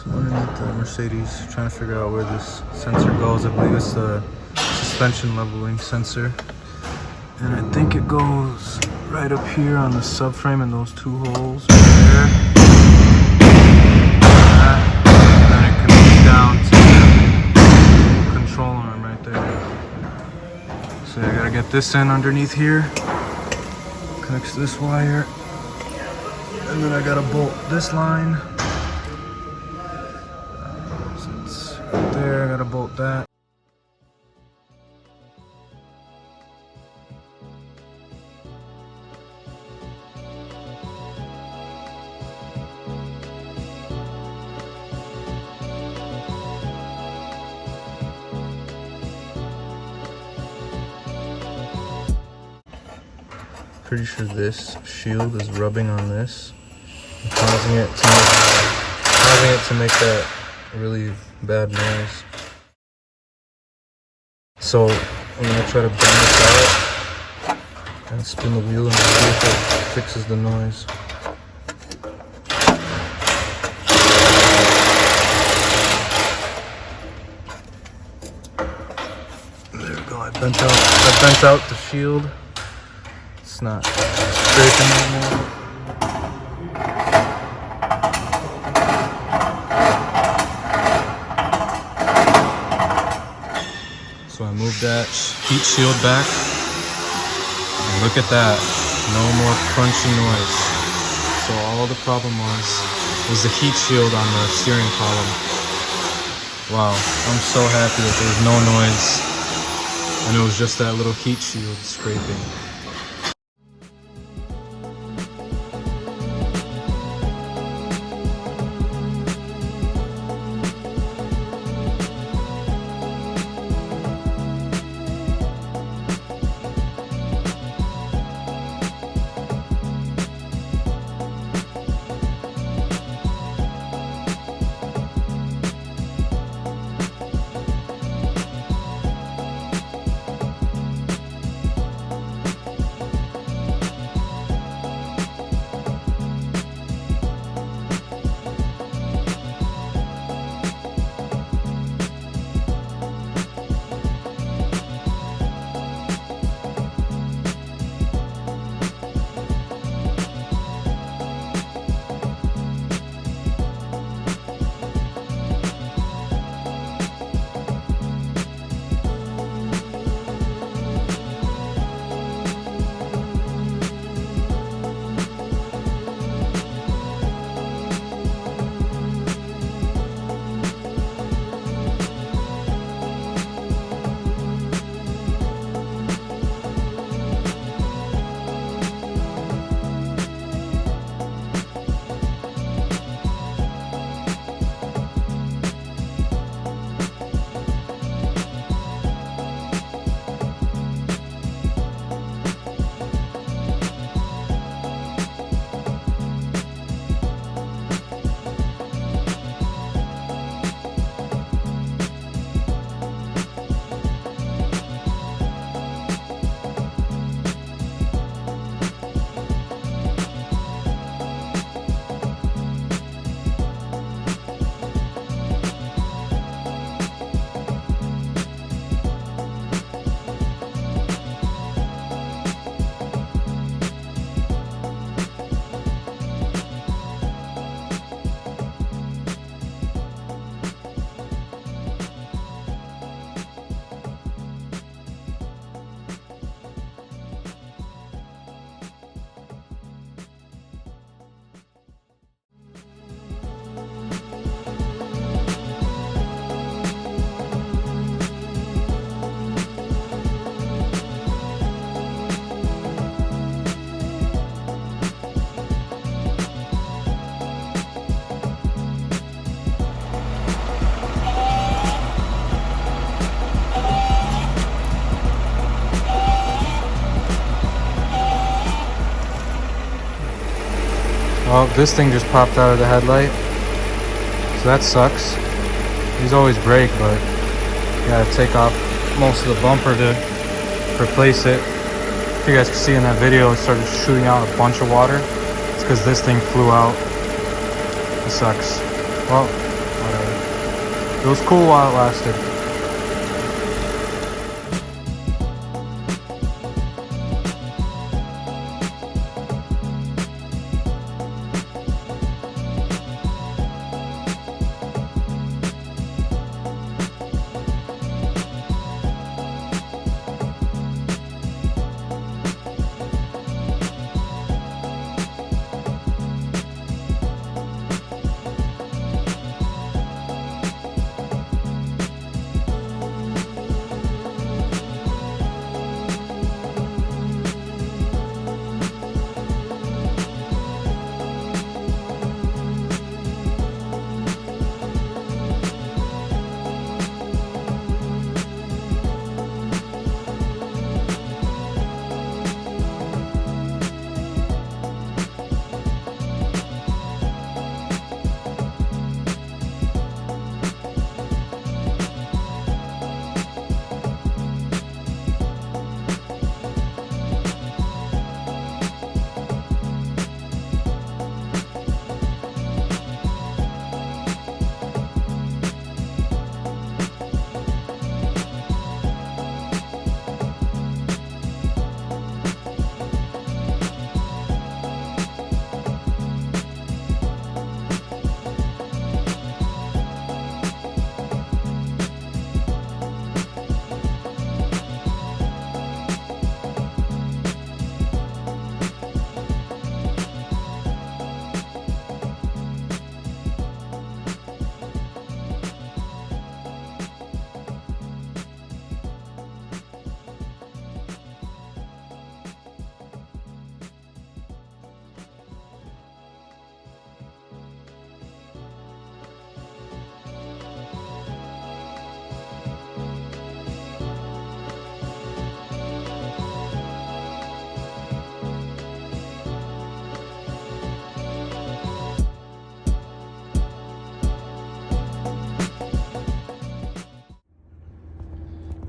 So underneath the Mercedes, trying to figure out where this sensor goes. I believe it's the suspension leveling sensor. And I think it goes right up here on the subframe in those two holes right there. And then it connects down to the control arm right there. So I gotta get this in underneath here. Connects to this wire. And then I gotta bolt this line. So it's right there, I gotta bolt that. Pretty sure this shield is rubbing on this, and causing it to make that really bad noise. So I'm gonna try to bend this out and spin the wheel and see if it fixes the noise. There we go. I bent out the shield. It's not scraping anymore. So I moved that heat shield back. And look at that. No more crunchy noise. So all the problem was the heat shield on the steering column. Wow, I'm so happy that there was no noise. And it was just that little heat shield scraping. Well, this thing just popped out of the headlight, so that sucks. These always break, but you gotta take off most of the bumper to replace it. If you guys can see in that video, it started shooting out a bunch of water. It's because this thing flew out. It sucks. Well, It was cool while it lasted.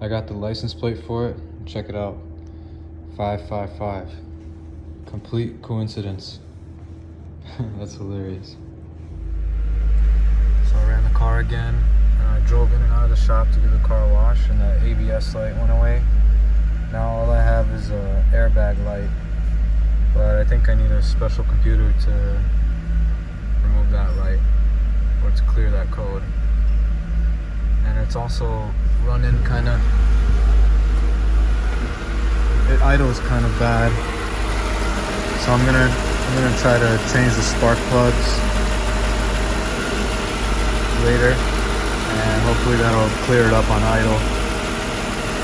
I got the license plate for it. Check it out. 555. Complete coincidence. That's hilarious. So I ran the car again, and I drove in and out of the shop to give the car a wash, and that ABS light went away. Now all I have is a airbag light, but I think I need a special computer to remove that light, or to clear that code. And it's also running kind of, it idles kind of bad, so I'm gonna try to change the spark plugs later, and hopefully that'll clear it up on idle.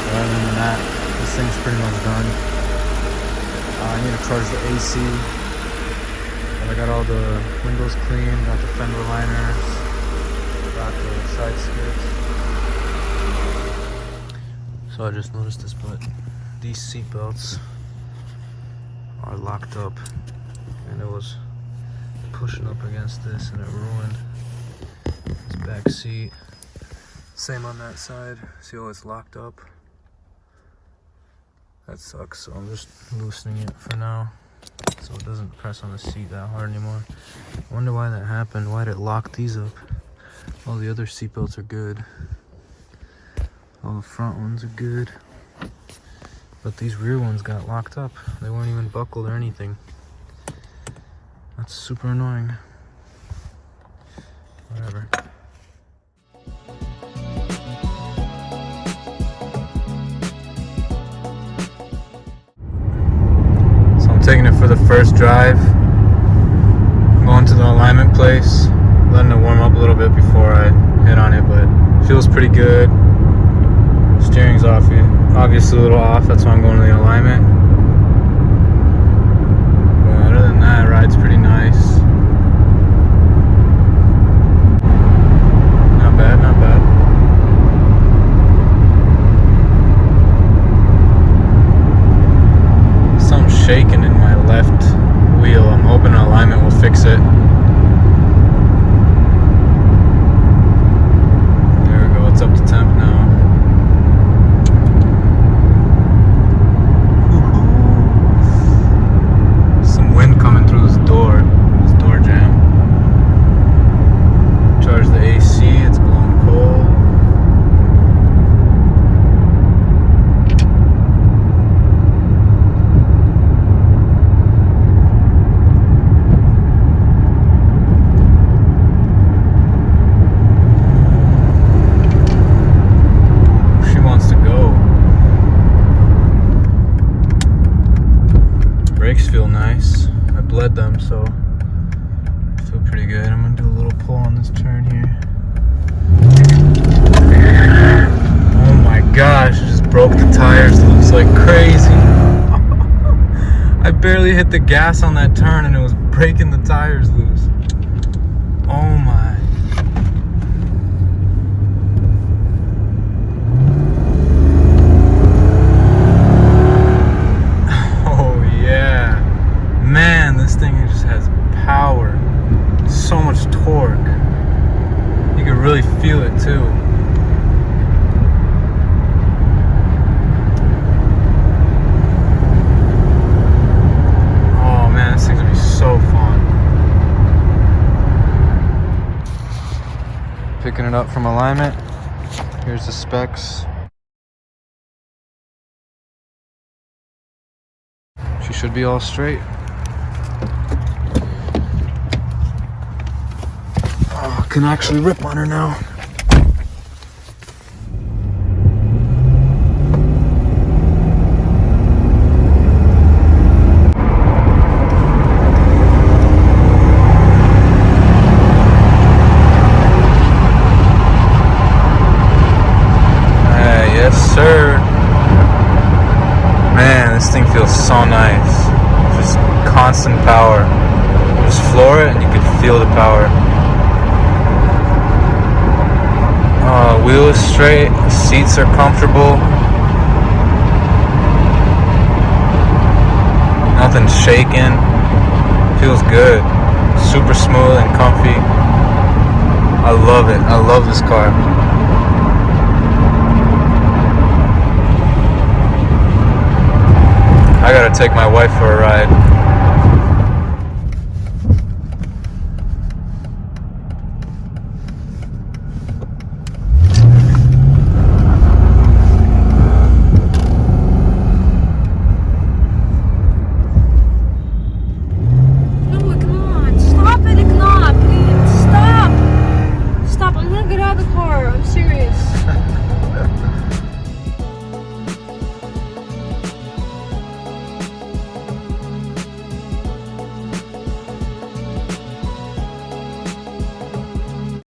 But other than that, this thing's pretty much done. I need to charge the AC, but I got all the windows clean, got the fender liners, got the side skids. So I just noticed this, but these seat belts are locked up, and it was pushing up against this and it ruined this back seat. Same on that side. See how it's locked up? That sucks, so I'm just loosening it for now so it doesn't press on the seat that hard anymore. I wonder why that happened. Why did it lock these up? All the other seat belts are good. All the front ones are good, but these rear ones got locked up. They weren't even buckled or anything. That's super annoying. Whatever. So I'm taking it for the first drive. I'm going to the alignment place, letting it warm up a little bit before I hit on it, but it feels pretty good. Steering's off, obviously a little off, that's why I'm going to the alignment. But other than that, it ride's pretty nice. Not bad, not bad. Something's shaking in my left wheel. I'm hoping an alignment will fix it. There we go, it's up to temp now. Coming through this door. This door broke the tires loose like crazy. I barely hit the gas on that turn and it was breaking the tires loose. Oh my. Oh yeah. Man, this thing just has power. So much torque. You can really feel it too. Oh man, this thing's gonna be so fun. Picking it up from alignment. Here's the specs. She should be all straight. Oh, I can actually rip on her now. Yes, sir. Man, this thing feels so nice. Just constant power. Just floor it and you can feel the power. Wheel is straight, seats are comfortable. Nothing's shaking. Feels good. Super smooth and comfy. I love it. I love this car. I gotta take my wife for a ride.